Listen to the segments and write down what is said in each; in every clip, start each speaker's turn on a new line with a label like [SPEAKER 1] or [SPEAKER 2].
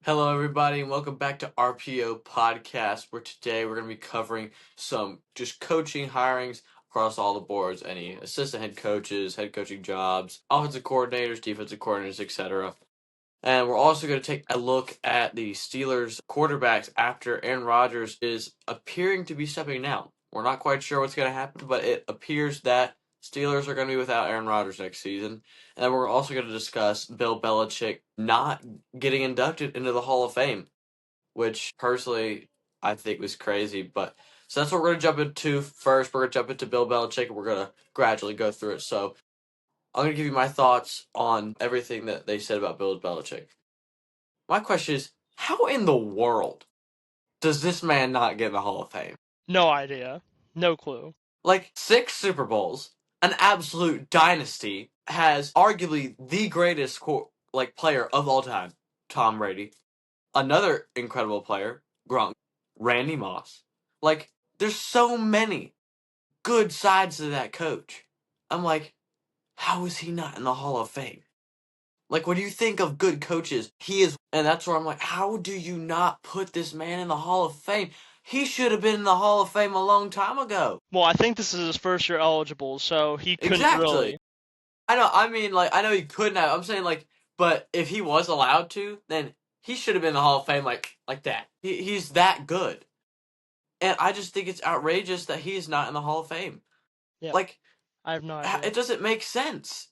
[SPEAKER 1] Hello, everybody, and welcome back to RPO Podcast, where today we're going to be covering some just coaching hirings across all the boards, any assistant head coaches, head coaching jobs, offensive coordinators, defensive coordinators, etc. And we're also going to take a look at the Steelers quarterbacks after Aaron Rodgers is appearing to be stepping down. We're not quite sure what's going to happen, but it appears that Steelers are going to be without Aaron Rodgers next season. And then we're also going to discuss Bill Belichick not getting inducted into the Hall of Fame, which personally I think was crazy. But so that's what we're going to jump into first. We're going to jump into Bill Belichick, and we're going to gradually go through it. So I'm going to give you my thoughts on everything that they said about Bill Belichick. My question is, how in the world does this man not get in the Hall of Fame?
[SPEAKER 2] No idea. No clue.
[SPEAKER 1] Like, 6 Super Bowls, an absolute dynasty, has arguably the greatest player of all time, Tom Brady. Another incredible player, Gronk, Randy Moss. Like, there's so many good sides to that coach. I'm like, how is he not in the Hall of Fame? Like, when you think of good coaches, he is, and that's where I'm like, how do you not put this man in the Hall of Fame? He should have been in the Hall of Fame a long time ago.
[SPEAKER 2] Well, I think this is his first year eligible, so he couldn't really.
[SPEAKER 1] I know he couldn't have. I'm saying, but if he was allowed to, then he should have been in the Hall of Fame like that. He's that good. And I just think it's outrageous that he is not in the Hall of Fame.
[SPEAKER 2] Yeah,
[SPEAKER 1] Like,
[SPEAKER 2] I have no idea.
[SPEAKER 1] it doesn't make sense.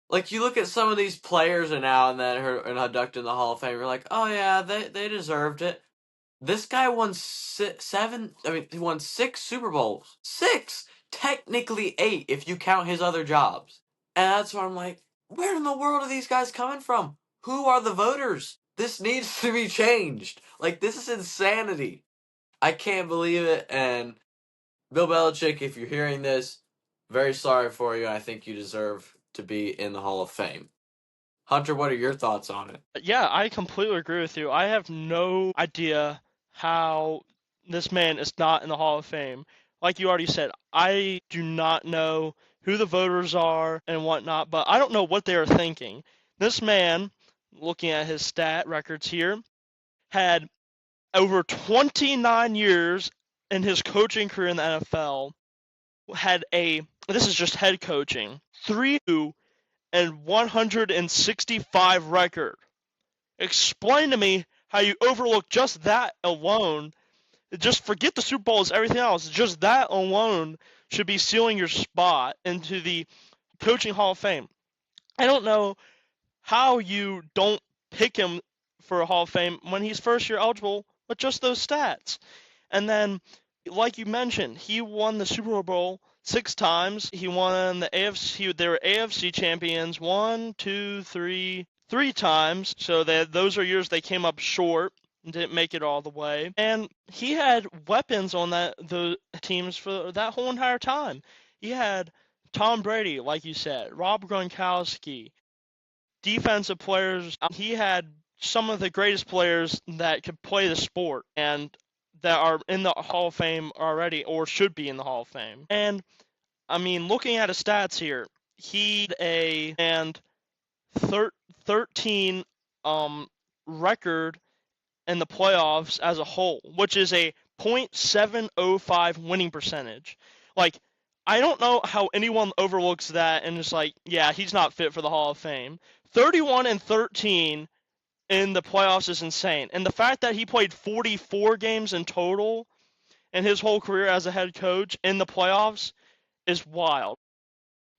[SPEAKER 1] Like, you look at some of these players and now and then are inducted in the Hall of Fame, you're like, oh yeah, they deserved it. This guy won he won 6 Super Bowls. 6! Technically 8 if you count his other jobs. And that's why I'm like, where in the world are these guys coming from? Who are the voters? This needs to be changed. Like, this is insanity. I can't believe it, and Bill Belichick, if you're hearing this, very sorry for you. I think you deserve to be in the Hall of Fame. Hunter, what are your thoughts on it?
[SPEAKER 2] Yeah, I completely agree with you. I have no idea how this man is not in the Hall of Fame. Like you already said, I do not know who the voters are and whatnot, but I don't know what they are thinking. This man, looking at his stat records here, had over 29 years in his coaching career in the NFL, this is just head coaching, 3-165 record. Explain to me how you overlook just that alone. Just forget the Super Bowls, everything else. Just that alone should be sealing your spot into the Coaching Hall of Fame. I don't know how you don't pick him for a Hall of Fame when he's first year eligible with just those stats. And then, like you mentioned, he won the Super Bowl 6 times. He won the AFC. They were AFC champions 3 times. So those are years they came up short and didn't make it all the way. And he had weapons on the teams for that whole entire time. He had Tom Brady, like you said, Rob Gronkowski, defensive players. He had some of the greatest players that could play the sport and that are in the Hall of Fame already or should be in the Hall of Fame. And I mean, looking at his stats here, he had 13 record in the playoffs as a whole, which is a .705 winning percentage. Like, I don't know how anyone overlooks that and is like, yeah, he's not fit for the Hall of Fame. 31-13 in the playoffs is insane. And the fact that he played 44 games in total in his whole career as a head coach in the playoffs is wild.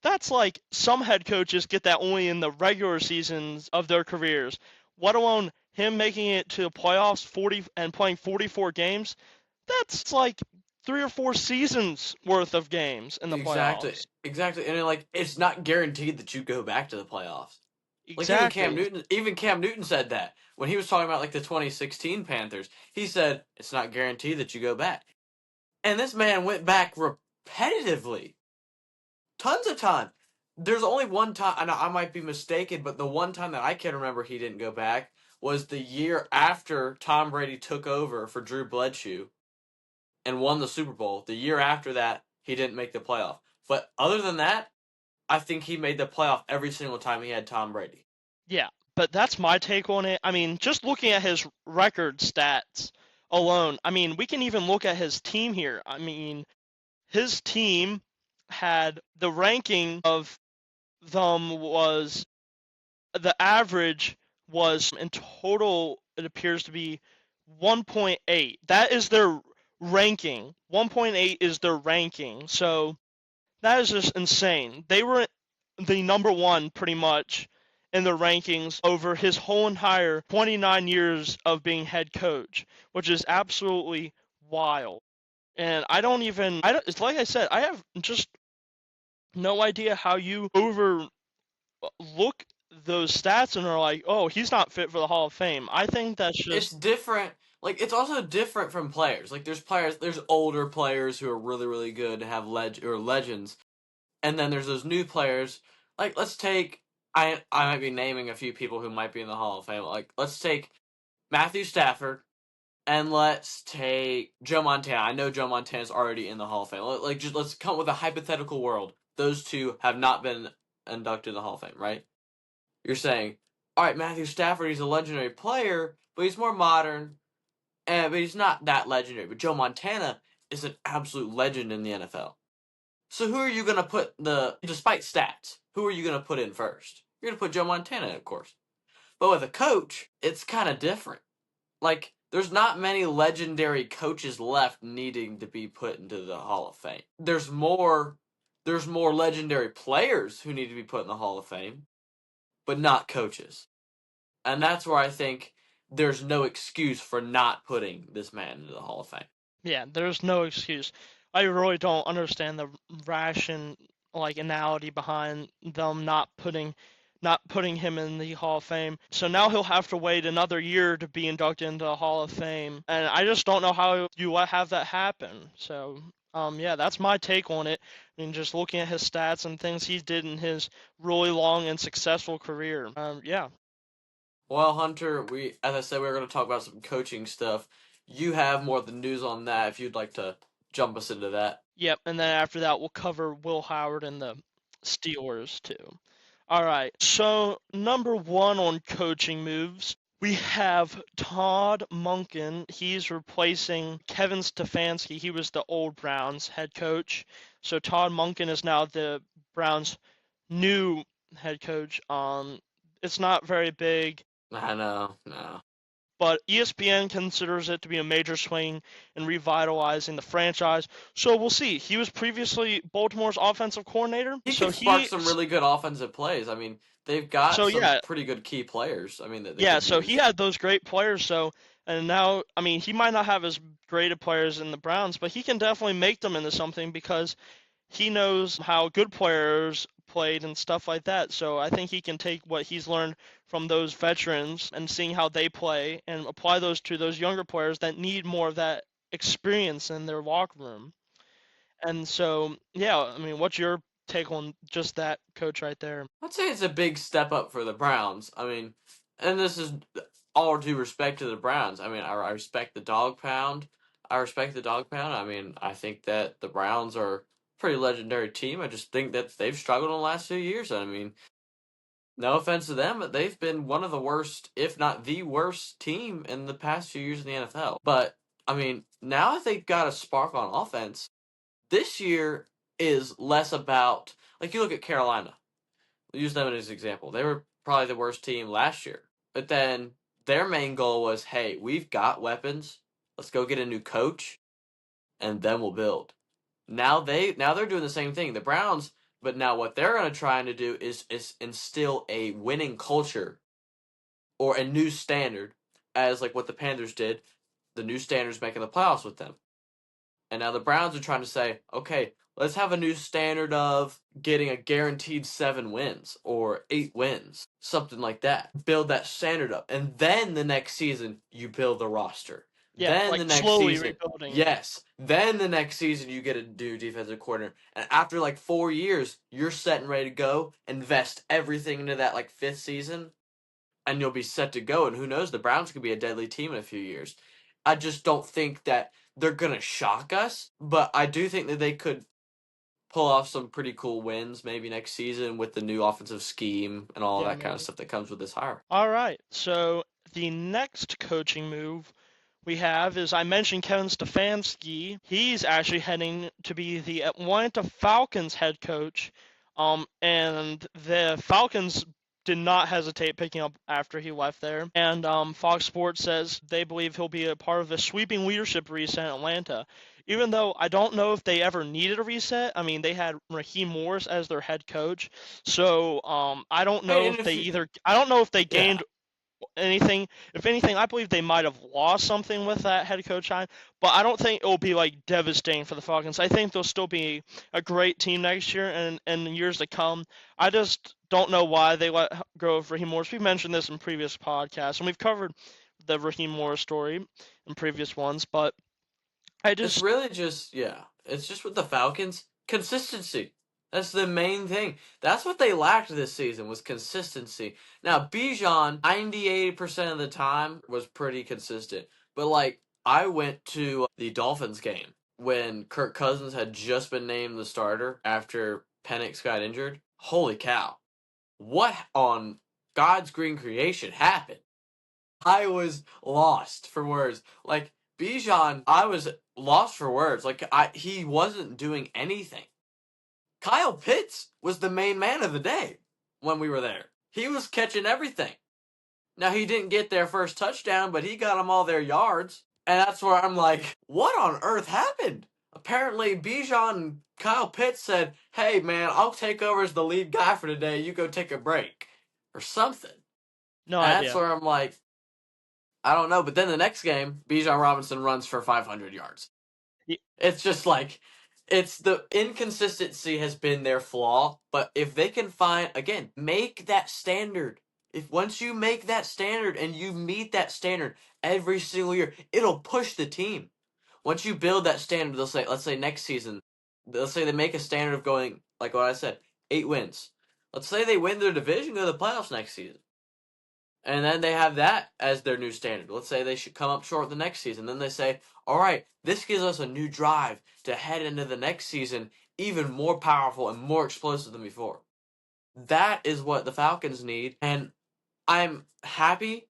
[SPEAKER 2] That's like some head coaches get that only in the regular seasons of their careers, let alone him making it to the playoffs 40 and playing 44 games. That's like 3 or 4 seasons worth of games in the playoffs.
[SPEAKER 1] Exactly. And it's not guaranteed that you go back to the playoffs.
[SPEAKER 2] Exactly.
[SPEAKER 1] Like even Cam Newton said that when he was talking about the 2016 Panthers. He said it's not guaranteed that you go back. And this man went back repetitively. Tons of time. There's only one time, and I might be mistaken, but the one time that I can remember he didn't go back was the year after Tom Brady took over for Drew Bledsoe and won the Super Bowl. The year after that, he didn't make the playoff. But other than that, I think he made the playoff every single time he had Tom Brady.
[SPEAKER 2] Yeah, but that's my take on it. I mean, just looking at his record stats alone, I mean, we can even look at his team here. I mean, his team had the ranking of them was the average was in total, it appears to be 1.8. That is their ranking. 1.8 is their ranking. So that is just insane. They were the number one pretty much in the rankings over his whole entire 29 years of being head coach, which is absolutely wild. And it's like I said, I have just no idea how you overlook those stats and are like, oh, he's not fit for the Hall of Fame. I think that's
[SPEAKER 1] It's
[SPEAKER 2] just,
[SPEAKER 1] different. Like, it's also different from players. Like, there's older players who are really, really good, have or legends, and then there's those new players. Like, let's take I might be naming a few people who might be in the Hall of Fame. Like, let's take Matthew Stafford, and let's take Joe Montana. I know Joe Montana's already in the Hall of Fame. Like, just let's come up with a hypothetical world. Those two have not been inducted in the Hall of Fame, right? You're saying, all right, Matthew Stafford, he's a legendary player, but he's more modern, but he's not that legendary. But Joe Montana is an absolute legend in the NFL. So who are you going to put despite stats, who are you going to put in first? You're going to put Joe Montana in, of course. But with a coach, it's kind of different. Like, there's not many legendary coaches left needing to be put into the Hall of Fame. There's more legendary players who need to be put in the Hall of Fame, but not coaches. And that's where I think there's no excuse for not putting this man into the Hall of Fame.
[SPEAKER 2] yeah, there's no excuse. I really don't understand the analogy behind them not putting him in the Hall of Fame. So now he'll have to wait another year to be inducted into the Hall of Fame, and I just don't know how you have that happen. So yeah, that's my take on it. I mean, just looking at his stats and things he did in his really long and successful career. Yeah.
[SPEAKER 1] Well, Hunter, as I said, we were going to talk about some coaching stuff. You have more of the news on that if you'd like to jump us into that.
[SPEAKER 2] Yep, and then after that we'll cover Will Howard and the Steelers too. All right, so number one on coaching moves, we have Todd Monken. He's replacing Kevin Stefanski. He was the old Browns head coach. So Todd Monken is now the Browns' new head coach. It's not very big,
[SPEAKER 1] I know, no.
[SPEAKER 2] but ESPN considers it to be a major swing in revitalizing the franchise. So we'll see. He was previously Baltimore's offensive coordinator.
[SPEAKER 1] He
[SPEAKER 2] So
[SPEAKER 1] could spark some really good offensive plays. I mean, they've got
[SPEAKER 2] so
[SPEAKER 1] some
[SPEAKER 2] yeah,
[SPEAKER 1] pretty good key players. I mean, that they
[SPEAKER 2] yeah,
[SPEAKER 1] could
[SPEAKER 2] so he
[SPEAKER 1] use.
[SPEAKER 2] had those great players. So, and now, I mean, he might not have as great of players in the Browns, but he can definitely make them into something because he knows how good players played and stuff like that. So I think he can take what he's learned from those veterans and seeing how they play and apply those to those younger players that need more of that experience in their locker room. And so, yeah, I mean, what's your take on just that coach right there?
[SPEAKER 1] I'd say it's a big step up for the Browns. I mean, and this is all due respect to the Browns. I mean, I respect the dog pound. I respect the dog pound. I mean, I think that the Browns are a pretty legendary team. I just think that they've struggled in the last few years. I mean, no offense to them, but they've been one of the worst, if not the worst team in the past few years in the NFL. But, I mean, now that they've got a spark on offense, this year is less about, like, you look at Carolina. We'll use them as an example. They were probably the worst team last year. But then their main goal was, hey, we've got weapons. Let's go get a new coach, and then we'll build. Now they're doing the same thing. The Browns, but now what they're going to try to do is instill a winning culture or a new standard, as like what the Panthers did. The new standards making the playoffs with them. And now the Browns are trying to say, okay, let's have a new standard of getting a guaranteed 7 wins or 8 wins, something like that. Build that standard up. And then the next season, you build the roster.
[SPEAKER 2] Yeah,
[SPEAKER 1] Then
[SPEAKER 2] like
[SPEAKER 1] the next
[SPEAKER 2] slowly
[SPEAKER 1] season,
[SPEAKER 2] rebuilding.
[SPEAKER 1] yes. Then the next season, you get a new defensive coordinator. And after like 4 years, you're set and ready to go. Invest everything into that like 5th season, and you'll be set to go. And who knows, the Browns could be a deadly team in a few years. I just don't think that they're going to shock us, but I do think that they could pull off some pretty cool wins maybe next season with the new offensive scheme and all
[SPEAKER 2] Yeah,
[SPEAKER 1] that kind of
[SPEAKER 2] maybe.
[SPEAKER 1] stuff that comes with this hire.
[SPEAKER 2] All right. So the next coaching move we have is I mentioned Kevin Stefanski. He's actually heading to be the Atlanta Falcons head coach. And the Falcons did not hesitate picking up after he left there. And Fox Sports says they believe he'll be a part of a sweeping leadership reset in Atlanta. Even though I don't know if they ever needed a reset. I mean, they had Raheem Morris as their head coach, so I don't know
[SPEAKER 1] And
[SPEAKER 2] if
[SPEAKER 1] if
[SPEAKER 2] they
[SPEAKER 1] you,
[SPEAKER 2] either. I don't know if they
[SPEAKER 1] yeah,
[SPEAKER 2] gained anything. If anything, I believe they might have lost something with that head coach time, but I don't think it will be like devastating for the Falcons. I think they'll still be a great team next year and in years to come. I just don't know why they let go of Raheem Morris. We've mentioned this in previous podcasts, and we've covered the Raheem Morris story in previous ones, but I
[SPEAKER 1] it's
[SPEAKER 2] just
[SPEAKER 1] really just it's just with the Falcons consistency. That's the main thing. That's what they lacked this season was consistency. Now Bijan 98% of the time was pretty consistent, but like I went to the Dolphins game when Kirk Cousins had just been named the starter after Penix got injured. Holy cow! What on God's green creation happened? I was lost for words. Like Bijan, I was lost for words. Like he wasn't doing anything. Kyle Pitts was the main man of the day when we were there. He was catching everything. Now he didn't get their first touchdown, but he got them all their yards. And that's where I'm like, what on earth happened? Apparently Bijan and Kyle Pitts said, "Hey man, I'll take over as the lead guy for today. You go take a break." Or something.
[SPEAKER 2] no
[SPEAKER 1] And that's
[SPEAKER 2] idea.
[SPEAKER 1] where I'm like, I don't know, but then the next game, Bijan Robinson runs for 500 yards. It's just like, it's the inconsistency has been their flaw, but if they can find, again, make that standard. If once you make that standard and you meet that standard every single year, it'll push the team. Once you build that standard, they'll say, let's say next season, they'll say they make a standard of going, like what I said, 8 wins. Let's say they win their division, go to the playoffs next season. And then they have that as their new standard. Let's say they should come up short the next season. Then they say, all right, this gives us a new drive to head into the next season even more powerful and more explosive than before. That is what the Falcons need. And I'm happy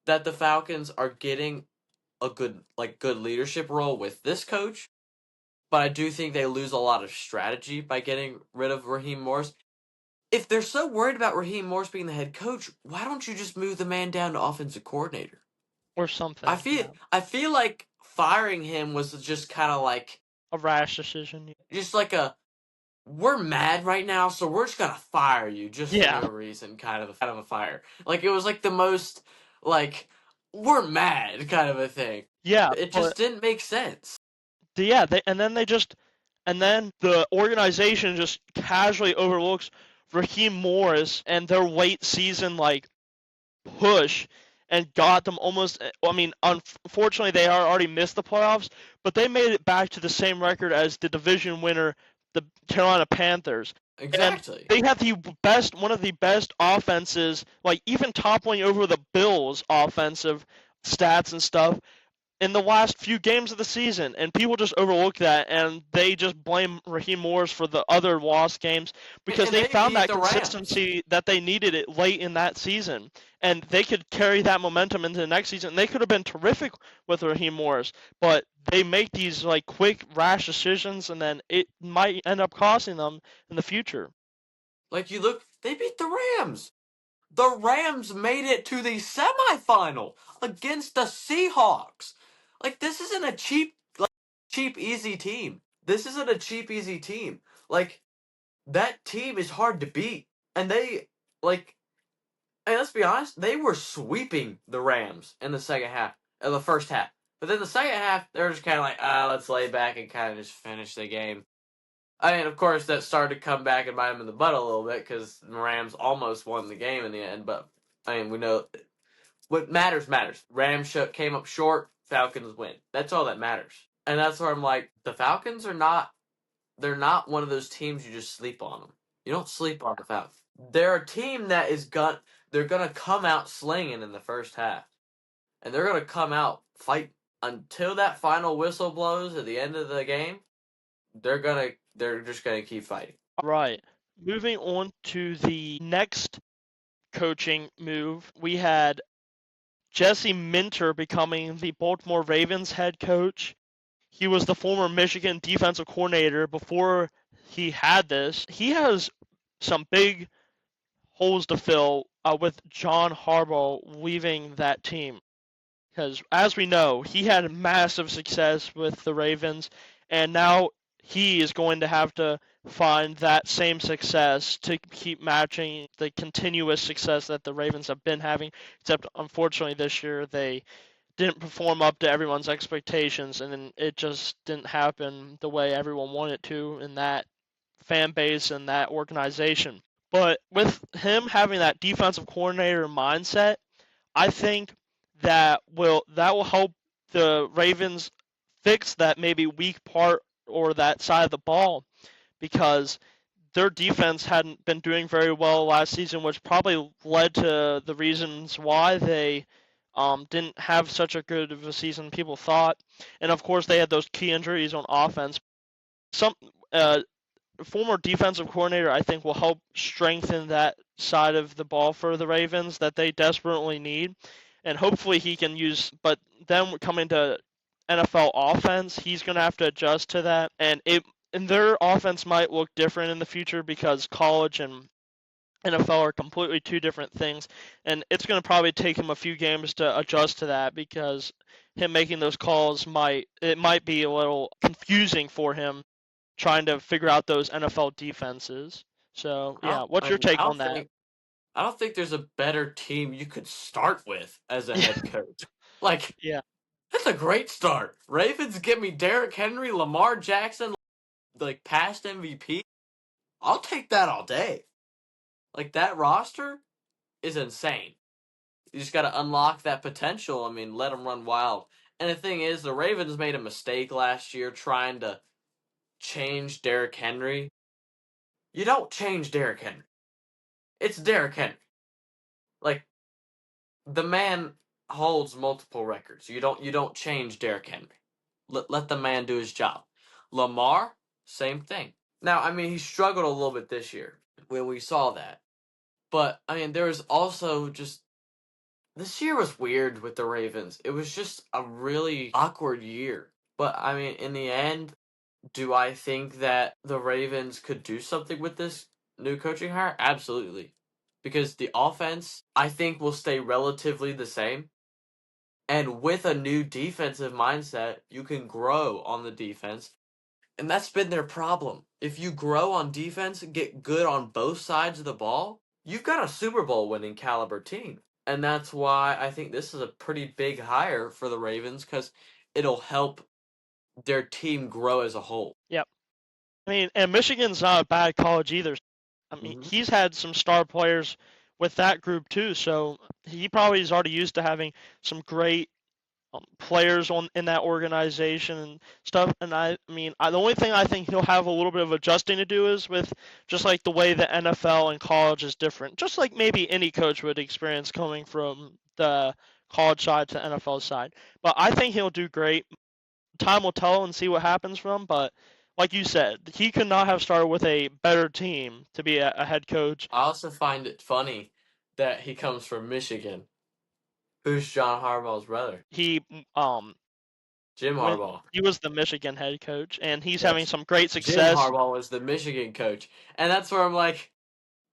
[SPEAKER 1] that the Falcons are getting a good leadership role with this coach. But I do think they lose a lot of strategy by getting rid of Raheem Morris. If they're so worried about Raheem Morris being the head coach, why don't you just move the man down to offensive coordinator?
[SPEAKER 2] Or
[SPEAKER 1] I
[SPEAKER 2] something.
[SPEAKER 1] feel
[SPEAKER 2] Yeah.
[SPEAKER 1] I feel like firing him was just kind of like
[SPEAKER 2] A rash decision.
[SPEAKER 1] just like a we're mad right now, so we're just gonna fire you just for
[SPEAKER 2] Yeah.
[SPEAKER 1] no reason, kind of a fire. Like it was like the most like we're mad kind of a thing.
[SPEAKER 2] Yeah,
[SPEAKER 1] It
[SPEAKER 2] but
[SPEAKER 1] just didn't make sense.
[SPEAKER 2] yeah, and then the organization just casually overlooks Raheem Morris and their late season like push and got them almost. I mean, unfortunately, they already missed the playoffs, but they made it back to the same record as the division winner, the Carolina Panthers, and
[SPEAKER 1] Exactly.
[SPEAKER 2] they have one of the best offenses, like even toppling over the Bills' offensive stats and stuff in the last few games of the season, and people just overlook that, and they just blame Raheem Morris for the other lost games because
[SPEAKER 1] And
[SPEAKER 2] they
[SPEAKER 1] they
[SPEAKER 2] found
[SPEAKER 1] beat
[SPEAKER 2] that
[SPEAKER 1] the Rams.
[SPEAKER 2] consistency that they needed it late in that season, and they could carry that momentum into the next season. They could have been terrific with Raheem Morris, but they make these like quick, rash decisions, and then it might end up costing them in the future.
[SPEAKER 1] Like you look, they beat the Rams. The Rams made it to the semifinal against the Seahawks. Like this isn't a cheap easy team. This isn't a cheap easy team. Like that team is hard to beat. And they like hey, let's be honest, they were sweeping the Rams in the second half, the first half. But then the second half, they're just kind of like, let's lay back and kind of just finish the game. I mean, of course, that started to come back and bite them in the butt a little bit because the Rams almost won the game in the end. But I mean, we know what matters matters. Rams came up short. Falcons win. That's all that matters. And that's where I'm like, the Falcons are not. They're not one of those teams you just sleep on them. You don't sleep on the Falcons. They're a team that is They're gonna come out slinging in the first half, and they're gonna come out fight until that final whistle blows at the end of the game. they're just gonna keep fighting.
[SPEAKER 2] Right. Moving on to the next coaching move, we had Jesse Minter becoming the Baltimore Ravens head coach. He was the former Michigan defensive coordinator before he had this. He has some big holes to fill with John Harbaugh leaving that team. Because, as we know, he had massive success with the Ravens, and now he is going to have to find that same success to keep matching the continuous success that the Ravens have been having. Except, unfortunately, this year they didn't perform up to everyone's expectations, and it just didn't happen the way everyone wanted to in that fan base and that organization. But with him having that defensive coordinator mindset, I think that will help the Ravens fix that maybe weak part or that side of the ball because their defense hadn't been doing very well last season, which probably led to the reasons why they didn't have such a good of a season people thought. And of course, they had those key injuries on offense. Some uh, former defensive coordinator, I think, will help strengthen that side of the ball for the Ravens that they desperately need. And hopefully he can use, but then coming to NFL offense, he's going to have to adjust to that. And their offense might look different in the future because college and NFL are completely two different things. And it's going to probably take him a few games to adjust to that because him making those calls might be a little confusing for him trying to figure out those NFL defenses. So yeah, what's
[SPEAKER 1] I
[SPEAKER 2] your
[SPEAKER 1] mean,
[SPEAKER 2] take on that?
[SPEAKER 1] I don't think there's a better team you could start with as a
[SPEAKER 2] Yeah,
[SPEAKER 1] head coach. Like,
[SPEAKER 2] yeah,
[SPEAKER 1] that's a great start. Ravens give me Derrick Henry, Lamar Jackson, like past MVP. I'll take that all day. Like that roster is insane. You just got to unlock that potential. I mean, let them run wild. And the thing is, the Ravens made a mistake last year trying to change Derrick Henry. You don't change Derrick Henry. It's Derrick Henry. Like the man holds multiple records. You don't change Derrick Henry. Let the man do his job. Lamar, same thing. Now, I mean, he struggled a little bit this year when we saw that. But I mean, there was also just this year was weird with the Ravens. It was just a really awkward year. But I mean, in the end, do I think that the Ravens could do something with this new coaching hire? Absolutely. Because the offense, I think, will stay relatively the same. And with a new defensive mindset, you can grow on the defense. And that's been their problem. If you grow on defense and get good on both sides of the ball, you've got a Super Bowl winning caliber team. And that's why I think this is a pretty big hire for the Ravens because it'll help their team grow as a whole.
[SPEAKER 2] yep. I mean, and Michigan's not a bad college either. I mean,
[SPEAKER 1] Hmm.
[SPEAKER 2] he's had some star players with that group too, so he probably is already used to having some great players on in that organization and stuff. And the only thing I think he'll have a little bit of adjusting to do is with just like the way the NFL and college is different, just like maybe any coach would experience coming from the college side to the NFL side. But I think he'll do great. Time will tell and see what happens from him. But like you said, he could not have started with a better team to be a head coach.
[SPEAKER 1] I also find it funny that he comes from Michigan. Who's John Harbaugh's brother?
[SPEAKER 2] He
[SPEAKER 1] Jim
[SPEAKER 2] when
[SPEAKER 1] Harbaugh.
[SPEAKER 2] he was the Michigan head coach, and he's having
[SPEAKER 1] Yes.
[SPEAKER 2] some great
[SPEAKER 1] Jim
[SPEAKER 2] success.
[SPEAKER 1] Harbaugh was the Michigan coach. And that's where I'm like,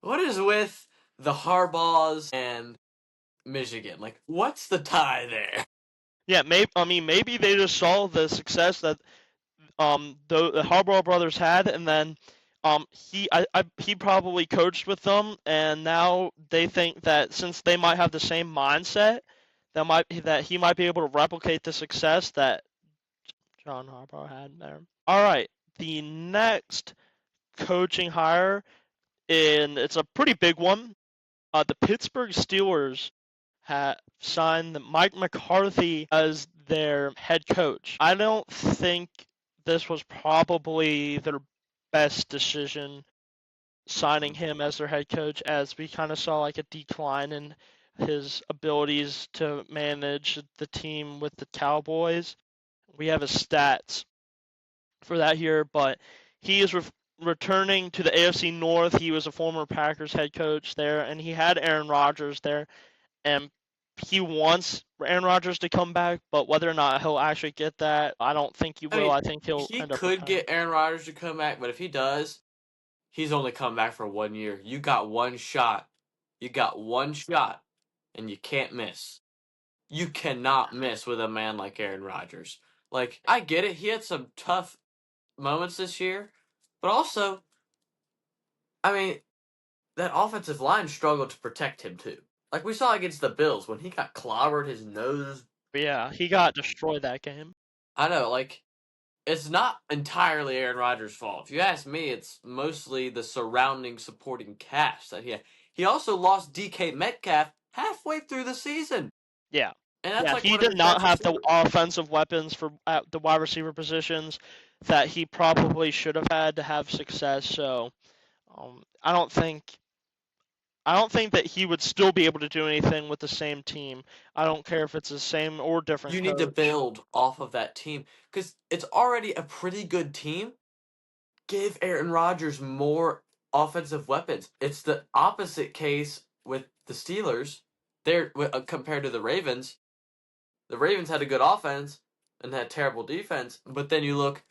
[SPEAKER 1] what is with the Harbaughs and Michigan? Like, what's the tie there?
[SPEAKER 2] Yeah, maybe they just saw the success that the Harbaugh brothers had, and then he probably coached with them, and now they think that since they might have the same mindset, that he might be able to replicate the success that John Harbaugh had there. All right, the next coaching hire, and it's a pretty big one. The Pittsburgh Steelers have signed Mike McCarthy as their head coach. I don't think this was probably their best decision signing him as their head coach, as we kind of saw like a decline in his abilities to manage the team with the Cowboys. We have his stats. for that year, but he is returning to the AFC North. He was a former Packers head coach there, and he had Aaron Rodgers there, and he wants Aaron Rodgers to come back, but whether or not he'll actually get that, I don't think he
[SPEAKER 1] I
[SPEAKER 2] will.
[SPEAKER 1] mean,
[SPEAKER 2] I think he'll
[SPEAKER 1] he
[SPEAKER 2] end up
[SPEAKER 1] could
[SPEAKER 2] retiring.
[SPEAKER 1] get Aaron Rodgers to come back, but if he does, he's only come back for 1 year. You got one shot. You got one shot, and you can't miss. You cannot miss with a man like Aaron Rodgers. Like, I get it. He had some tough moments this year, but also, I mean, that offensive line struggled to protect him too. Like we saw against the Bills when he got clobbered, his nose.
[SPEAKER 2] But yeah, he got destroyed that game.
[SPEAKER 1] I know, like it's not entirely Aaron Rodgers' fault. If you ask me, it's mostly the surrounding supporting cast that he had. He also lost DK Metcalf halfway through the season,
[SPEAKER 2] Yeah.
[SPEAKER 1] and that's
[SPEAKER 2] Yeah,
[SPEAKER 1] like
[SPEAKER 2] he
[SPEAKER 1] one of
[SPEAKER 2] did
[SPEAKER 1] his
[SPEAKER 2] not
[SPEAKER 1] best
[SPEAKER 2] have the
[SPEAKER 1] receivers.
[SPEAKER 2] offensive weapons for at the wide receiver positions that he probably should have had to have success. So I don't think that he would still be able to do anything with the same team. I don't care if it's the same or different
[SPEAKER 1] You need to
[SPEAKER 2] coach.
[SPEAKER 1] build off of that team because it's already a pretty good team. Give Aaron Rodgers more offensive weapons. It's the opposite case with the Steelers. They're compared to the Ravens. The Ravens had a good offense and had terrible defense, but then you look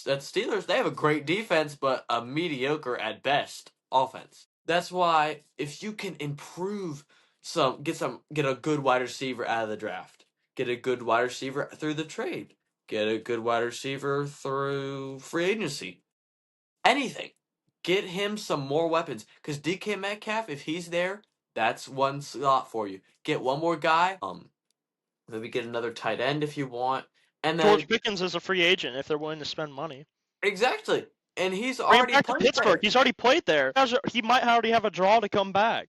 [SPEAKER 1] at Steelers, they have a great defense but a mediocre at best offense. That's why if you can improve get a good wide receiver out of the draft, get a good wide receiver through the trade, get a good wide receiver through free agency, anything. Get him some more weapons. Because DK Metcalf, if he's there, that's one slot for you. Get one more guy. Maybe get another tight end if you want. And
[SPEAKER 2] George
[SPEAKER 1] then
[SPEAKER 2] Pickens is a free agent if they're willing to spend money.
[SPEAKER 1] exactly. And he's
[SPEAKER 2] Bring him
[SPEAKER 1] already
[SPEAKER 2] back to
[SPEAKER 1] played
[SPEAKER 2] Pittsburgh.
[SPEAKER 1] there.
[SPEAKER 2] He's already played there. He might already have a draw to come back.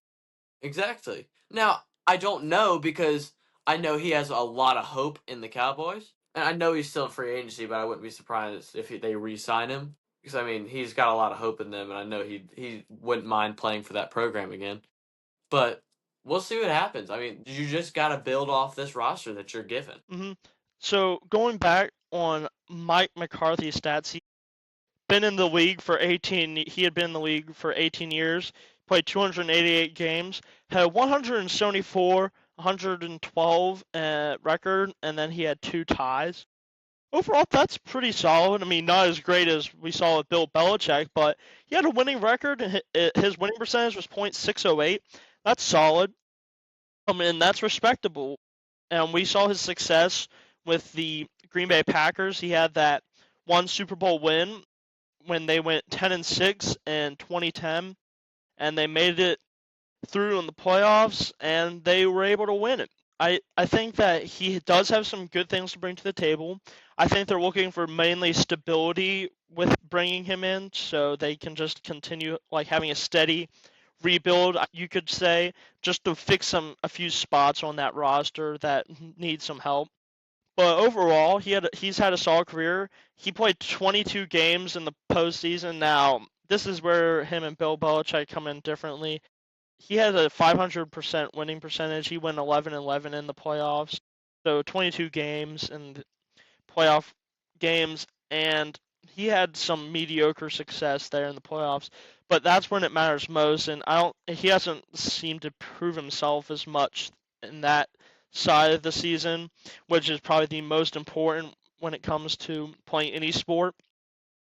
[SPEAKER 1] Exactly. Now, I don't know because I know he has a lot of hope in the Cowboys. And I know he's still in free agency, but I wouldn't be surprised if they re-sign him. Because I mean, he's got a lot of hope in them, and I know he wouldn't mind playing for that program again. But we'll see what happens. I mean, you just got to build off this roster that you're given.
[SPEAKER 2] hmm So going back on Mike McCarthy's stats, been in the league for 18. He had been in the league for 18 years. Played 288 games. Had a 174, 112 record, and then he had 2 ties. Overall, that's pretty solid. I mean, not as great as we saw with Bill Belichick, but he had a winning record. And his winning percentage was .608. That's solid. And that's respectable. And we saw his success with the Green Bay Packers. He had that one Super Bowl win when they went 10-6 in 2010, and they made it through in the playoffs, and they were able to win it. I think that he does have some good things to bring to the table. I think they're looking for mainly stability with bringing him in, so they can just continue like having a steady rebuild, you could say, just to fix a few spots on that roster that need some help. But overall, he's had a solid career. He played 22 games in the postseason. Now, this is where him and Bill Belichick come in differently. He had a 500% winning percentage. He went 11-11 in the playoffs. So 22 games in playoff games, and he had some mediocre success there in the playoffs. But that's when it matters most, and he hasn't seemed to prove himself as much in that side of the season, which is probably the most important when it comes to playing any sport.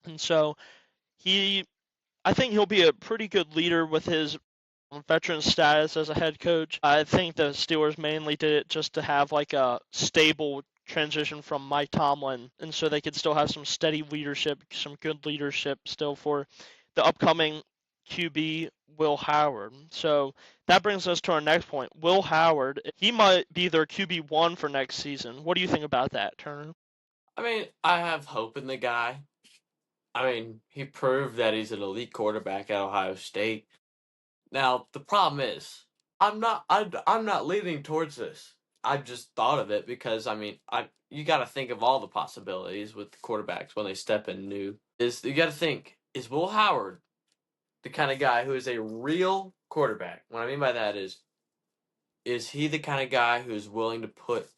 [SPEAKER 2] And so he I think he'll be a pretty good leader with his veteran status as a head coach. I think the Steelers mainly did it just to have like a stable transition from Mike Tomlin, and so they could still have some steady leadership, some good leadership still for the upcoming QB Will Howard. So that brings us to our next point. Will Howard, he might be their QB1 for next season. What do you think about that, Turner?
[SPEAKER 1] I mean, I have hope in the guy. I mean, he proved that he's an elite quarterback at Ohio State. Now, the problem is, I'm not leaning towards this. I just thought of it because I mean, I you got to think of all the possibilities with the quarterbacks when they step in new. Is you got to think, is Will Howard the kind of guy who is a real quarterback? What I mean by that is he the kind of guy who's willing to put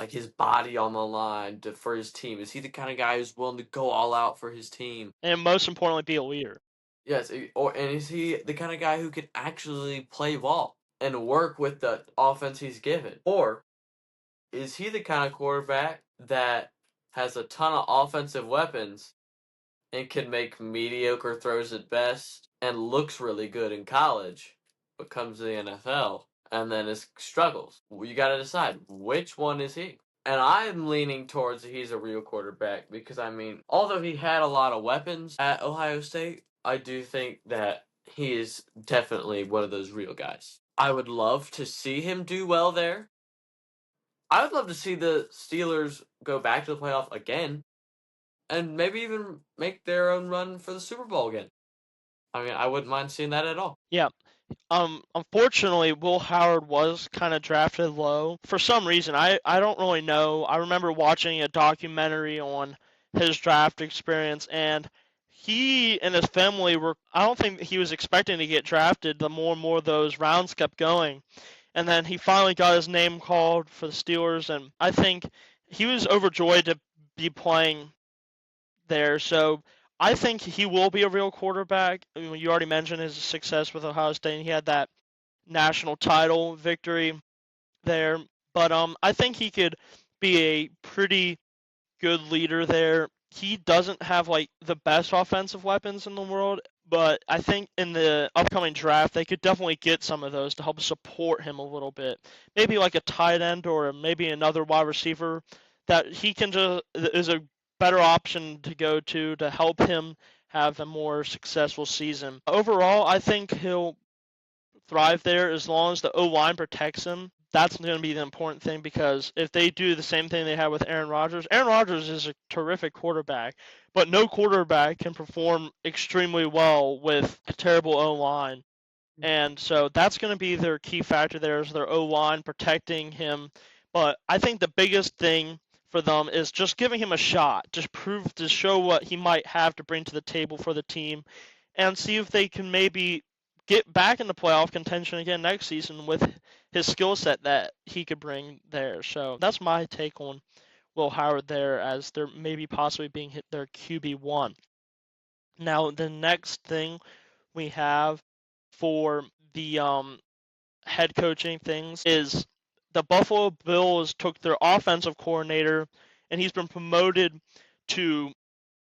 [SPEAKER 1] like his body on the line for his team? Is he the kind of guy who's willing to go all out for his team?
[SPEAKER 2] And most importantly, be a leader.
[SPEAKER 1] Yes, and is he the kind of guy who can actually play ball and work with the offense he's given? Or is he the kind of quarterback that has a ton of offensive weapons and can make mediocre throws at best and looks really good in college, but comes to the NFL and then is struggles? Well, you got to decide which one is he. And I'm leaning towards he's a real quarterback because, I mean, although he had a lot of weapons at Ohio State, I do think that he is definitely one of those real guys. I would love to see him do well there. I would love to see the Steelers go back to the playoff again and maybe even make their own run for the Super Bowl again. I mean, I wouldn't mind seeing that at all.
[SPEAKER 2] Yeah. Unfortunately, Will Howard was kind of drafted low for some reason. I don't really know. I remember watching a documentary on his draft experience, and he and his family were. I don't think he was expecting to get drafted. The more and more those rounds kept going, and then he finally got his name called for the Steelers, and I think he was overjoyed to be playing there. So I think he will be a real quarterback. I mean, you already mentioned his success with Ohio State, and he had that national title victory there. But I think he could be a pretty good leader there. He doesn't have like the best offensive weapons in the world, but I think in the upcoming draft they could definitely get some of those to help support him a little bit. Maybe like a tight end or maybe another wide receiver that he can just is a better option to go to help him have a more successful season. Overall, I think he'll thrive there as long as the O line protects him. That's going to be the important thing because if they do the same thing they had with Aaron Rodgers is a terrific quarterback, but no quarterback can perform extremely well with a terrible O line. And so that's going to be their key factor there is their O line protecting him. But I think the biggest thing for them is just giving him a shot, just prove to show what he might have to bring to the table for the team, and see if they can maybe get back into playoff contention again next season with his skill set that he could bring there. So that's my take on Will Howard there as they're maybe possibly being hit their QB1. Now the next thing we have for the head coaching things is the Buffalo Bills took their offensive coordinator and he's been promoted to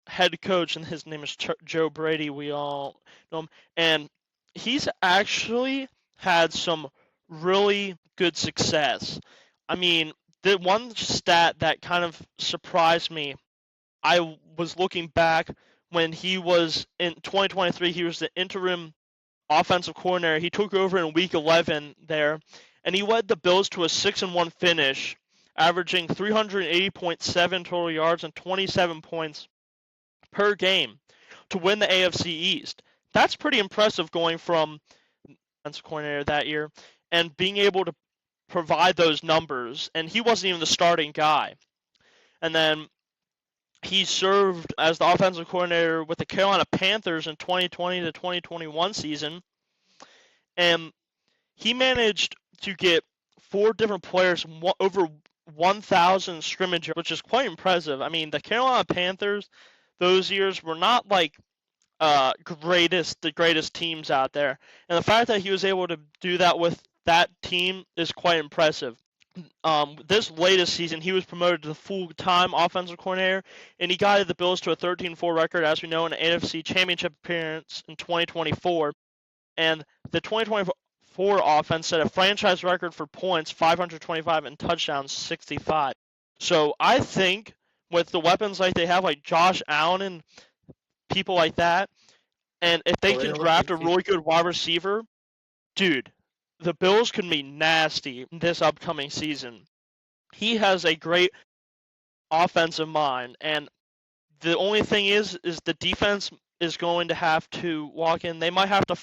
[SPEAKER 2] head coach, and his name is Joe Brady. We all know him, and he's actually had some really good success. I mean, the one stat that kind of surprised me, I was looking back when he was in 2023, he was the interim offensive coordinator. He took over in week 11 there, and he led the Bills to a 6-1 finish, averaging 380.7 total yards and 27 points per game to win the AFC East. That's pretty impressive going from defensive coordinator that year and being able to provide those numbers. And he wasn't even the starting guy. And then he served as the offensive coordinator with the Carolina Panthers in 2020 to 2021 season. And he managed to get 4 different players over 1,000 scrimmage, which is quite impressive. I mean, the Carolina Panthers those years were not like the greatest teams out there, and the fact that he was able to do that with that team is quite impressive. This latest season, he was promoted to the full-time offensive coordinator, and he guided the Bills to a 13-4 record, as we know, in an AFC Championship appearance in 2024. And the 2024 offense set a franchise record for points, 525, and touchdowns, 65. So I think with the weapons like they have, like Josh Allen and people like that, and if they can draft a really good wide receiver, dude, the Bills can be nasty this upcoming season. He has a great offensive mind, and the only thing is the defense is going to have to walk in. They might have to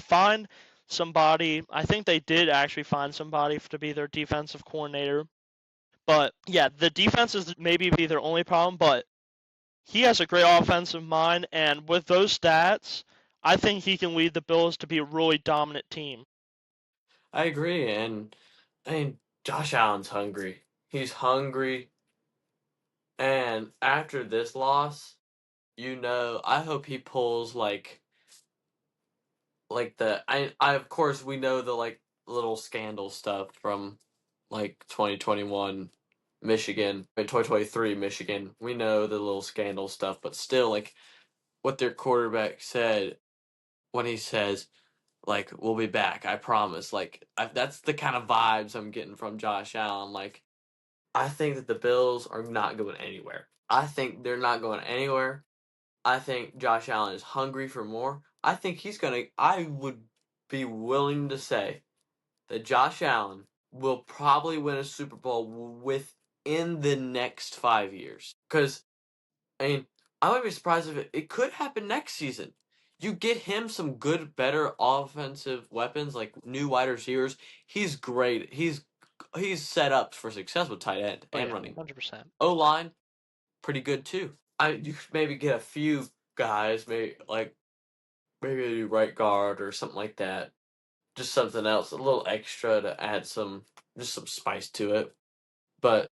[SPEAKER 2] find somebody. I think they did actually find somebody to be their defensive coordinator. But yeah, the defense is maybe be their only problem, but he has a great offensive mind, and with those stats, I think he can lead the Bills to be a really dominant team.
[SPEAKER 1] I agree, and I mean, Josh Allen's hungry. He's hungry. And after this loss, I hope he pulls like the I of course we know the like little scandal stuff from like 2021 Michigan and 2023 Michigan. We know the little scandal stuff, but still like what their quarterback said when he says like we'll be back, I promise. That's the kind of vibes I'm getting from Josh Allen. Like I think that the Bills are not going anywhere. I think they're not going anywhere. I think Josh Allen is hungry for more. I think I would be willing to say that Josh Allen will probably win a Super Bowl within the next 5 years. Because, I mean, I wouldn't be surprised if it could happen next season. You get him some good, better offensive weapons, like new wide receivers. He's great. He's set up for success with tight end
[SPEAKER 2] Oh
[SPEAKER 1] and
[SPEAKER 2] yeah,
[SPEAKER 1] running.
[SPEAKER 2] 100%.
[SPEAKER 1] O line, pretty good too. You could maybe get a few guys, maybe right guard or something like that. Just something else, a little extra to add just some spice to it. But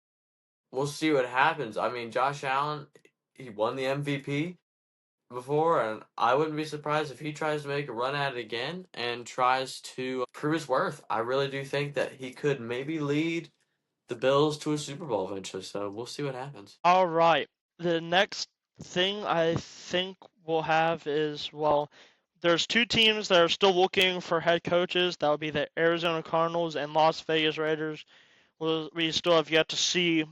[SPEAKER 1] we'll see what happens. I mean, Josh Allen, he won the MVP before, and I wouldn't be surprised if he tries to make a run at it again and tries to prove his worth. I really do think that he could maybe lead the Bills to a Super Bowl eventually. So we'll see what happens.
[SPEAKER 2] All right. The next thing I think we'll have is, well, there's two teams that are still looking for head coaches. That would be the Arizona Cardinals and Las Vegas Raiders. We still have yet to see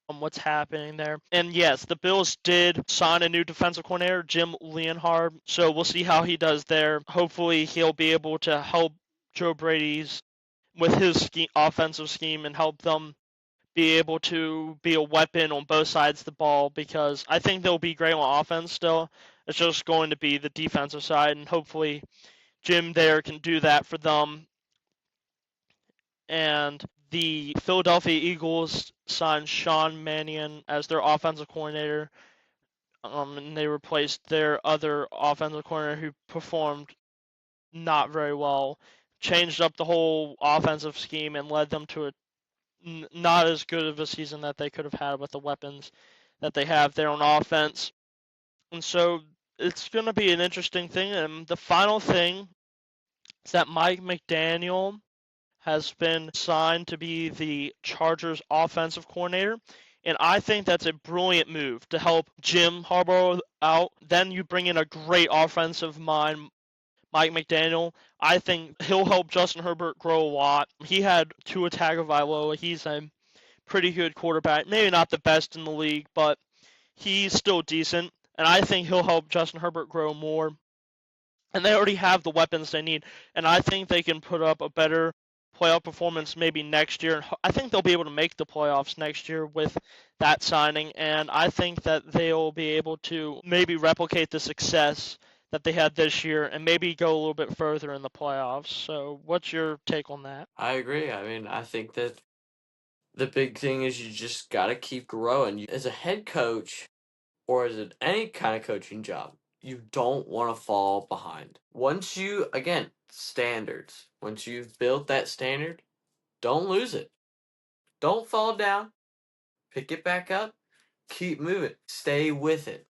[SPEAKER 2] what's happening there. And yes, the Bills did sign a new defensive coordinator, Jim Leonhard. So we'll see how he does there. Hopefully, he'll be able to help Joe Brady's with his offensive scheme and help them be able to be a weapon on both sides of the ball, because I think they'll be great on offense still. It's just going to be the defensive side, and hopefully Jim there can do that for them. And the Philadelphia Eagles signed Sean Mannion as their offensive coordinator, and they replaced their other offensive coordinator who performed not very well, changed up the whole offensive scheme, and led them to a not as good of a season that they could have had with the weapons that they have there on offense. And so it's going to be an interesting thing. And the final thing is that Mike McDaniel has been signed to be the Chargers offensive coordinator. And I think that's a brilliant move to help Jim Harbaugh out. Then you bring in a great offensive mind, Mike McDaniel. I think he'll help Justin Herbert grow a lot. He had Tua Tagovailoa. He's a pretty good quarterback. Maybe not the best in the league, but he's still decent. And I think he'll help Justin Herbert grow more. And they already have the weapons they need. And I think they can put up a better playoff performance maybe next year. I think they'll be able to make the playoffs next year with that signing. And I think that they'll be able to maybe replicate the success that they had this year and maybe go a little bit further in the playoffs. So, what's your take on that?
[SPEAKER 1] I agree. I mean, I think that the big thing is you just got to keep growing. As a head coach, or as any kind of coaching job, you don't want to fall behind. Again, standards. Once you've built that standard, don't lose it. Don't fall down. Pick it back up. Keep moving. Stay with it.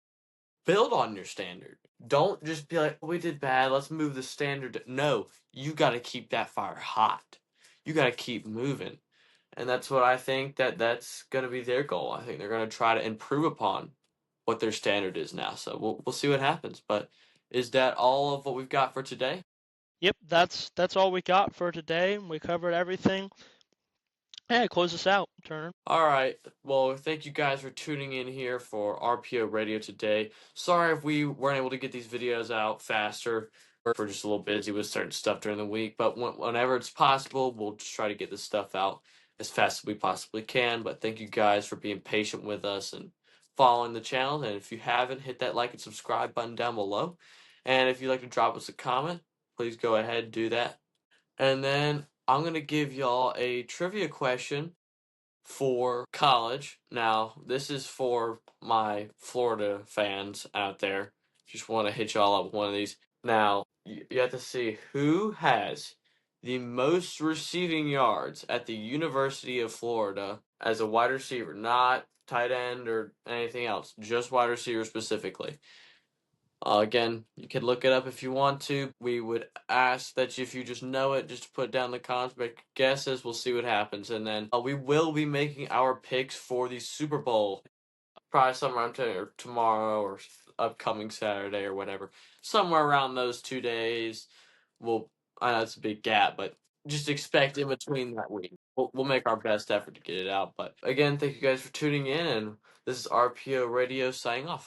[SPEAKER 1] Build on your standard. Don't just be like, oh, we did bad. Let's move the standard. No, you got to keep that fire hot. You got to keep moving. And that's what I think that's going to be their goal. I think they're going to try to improve upon what their standard is now. So we'll see what happens. But is that all of what we've got for today?
[SPEAKER 2] Yep, that's all we got for today. We covered everything. Hey, close us out, Turner.
[SPEAKER 1] All right. Well, thank you guys for tuning in here for RPO Radio today. Sorry if we weren't able to get these videos out faster. We're just a little busy with certain stuff during the week, but whenever it's possible, we'll just try to get this stuff out as fast as we possibly can. But thank you guys for being patient with us and following the channel. And if you haven't, hit that like and subscribe button down below. And if you'd like to drop us a comment, please go ahead and do that. And then I'm going to give y'all a trivia question for college. Now, this is for my Florida fans out there. Just want to hit y'all up with one of these. Now, you have to see who has the most receiving yards at the University of Florida as a wide receiver, not tight end or anything else, just wide receiver specifically. Again, you can look it up if you want to. We would ask that if you just know it, just put down the comments, make guesses. We'll see what happens, and then we will be making our picks for the Super Bowl. Probably somewhere or tomorrow or upcoming Saturday or whatever. Somewhere around those 2 days. We'll. I know it's a big gap, but just expect in between that week. We'll make our best effort to get it out. But again, thank you guys for tuning in, and this is RPO Radio signing off.